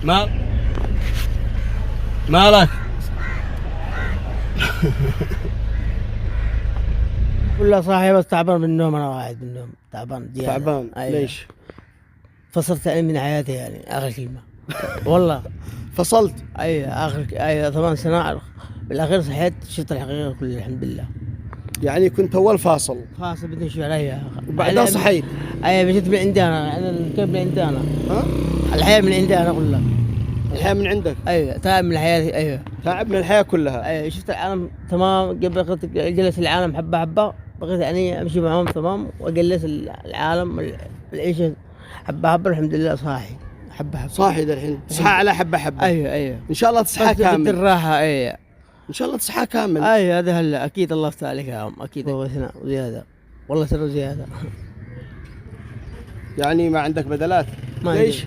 مال مالك؟ والله صاحي بس تعبان من النوم، انا واحد من النوم تعبان زيادة. تعبان. أيوة. ليش؟ فصلت يعني من حياتي يعني اخر كلمة. والله فصلت؟ ايوه ايوه 8 سنة بالاخير صحيت شفت الحقيقة كلها الحمد لله. يعني كنت اول فاصل خلاص بدي شو علي وبعدها صحيت. ايوه مشيت من عندي انا الكيف من عندي انا. ها؟ الحياة من عندي انا كلها. الحياة من عندك؟ ايوه تعب من حياتي. ايوه تعب من الحياة كلها. ايوه شفت العالم تمام قبل جلس العالم حبة حبة، بقيت يعني امشي معهم تمام واجلس العالم العيشة حبة حبة. الحمد لله صاحي حبة حبة. صاحي ذا الحين تصحى على حبة حبة. ايوه ان شاء الله تصحى بس كامل. الراحة. ايوه ان شاء الله تصحى كامل. ايوه هذا هلا اكيد الله يفتح عليك يا عم اكيد. وزيادة والله سر زيادة. يعني ما عندك بدلات؟ ليش؟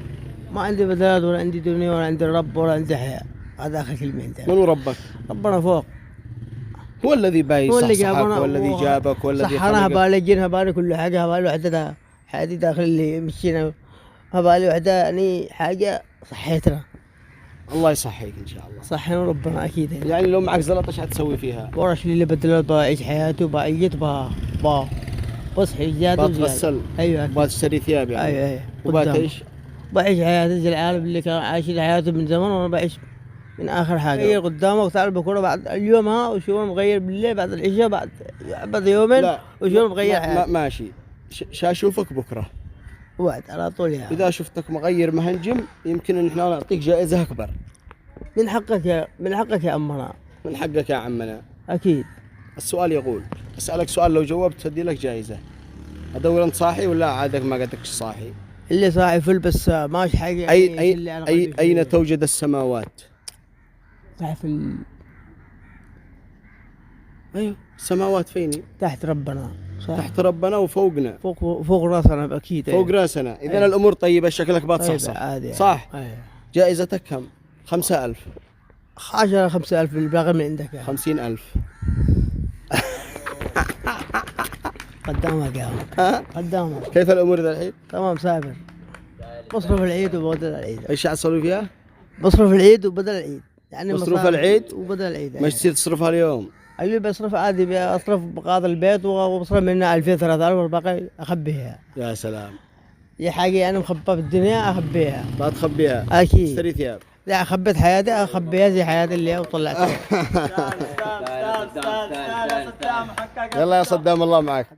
ما عندي بدلات ولا عندي دنيا ولا عندي رب ولا عندي حياة. هذا اخر كلمة عندي. من ربك؟ ربنا فوق. هو الذي باي هو اللي صحصحك جابنا والذي جابك والذي صحنا. خلقك. هبالي جن هبالي كل حاجة هبالي وحدة حياتي داخل اللي مشينا هبالي وحدة يعني حاجة صحيتنا. الله يصحيك ان شاء الله. صحينا ربنا اكيد. يعني لو معك زلطة ايش حتسوي فيها؟ ورش اللي بدل بعيش حياتي وبعيط بصحي زيادة بتغسل؟ ايوه بتشتري ثياب يعني؟ ايوه وبتعيش؟ بعيش حياتي زي العالم اللي كان عايشين حياته من زمان وانا بعيش من اخر حاجه. غير قدامك تعال بكره بعد اليوم ها وشو مغير بالليل بعد العشاء بعد يومين وشو مغير حياتي. ماشي. اشوفك بكره وعد على طول يعني. اذا شفتك مغير مهنجم يمكن ان احنا نعطيك جائزه اكبر. من حقك يا امنا. من حقك يا عمنا اكيد. السؤال يقول اسالك سؤال لو جاوبت ادي لك جائزه. ادور انت صاحي ولا عادك ما قدكش صاحي؟ اللي صاحي فل بس ماشي حاجه يعني. اين توجد السماوات؟ صاحي في ايوه السماوات فيني؟ تحت ربنا. صح. تحت ربنا وفوقنا. فوق راسنا اكيد. فوق راسنا. اذا الامور طيبه شكلك بتصحصح. عادي. صح. أيوة. جائزتك كم؟ 5000. 5000 بالباقي من عندك يعني. 50000. قدامك يا عم. قدامك. كيف الامور ذا الحين؟ تمام سافر. بصرف العيد وبدل العيد. ايش حتصلي فيها؟ بصرف العيد وبدل العيد. يعني مصروف العيد وبدل العيد. مش تصير تصرفها اليوم؟ ايوه بصرف عادي اصرف بقاضي البيت وبصرف منها 2000 3000 والباقي اخبيها. يا سلام. هي حاجه انا مخبى في الدنيا اخبيها. ما تخبيها؟ اكيد. تشتري ثياب؟ لا خبيت حياتي اخبيها زي حياتي اللي وطلعتها. يلا يا صدام الله معك.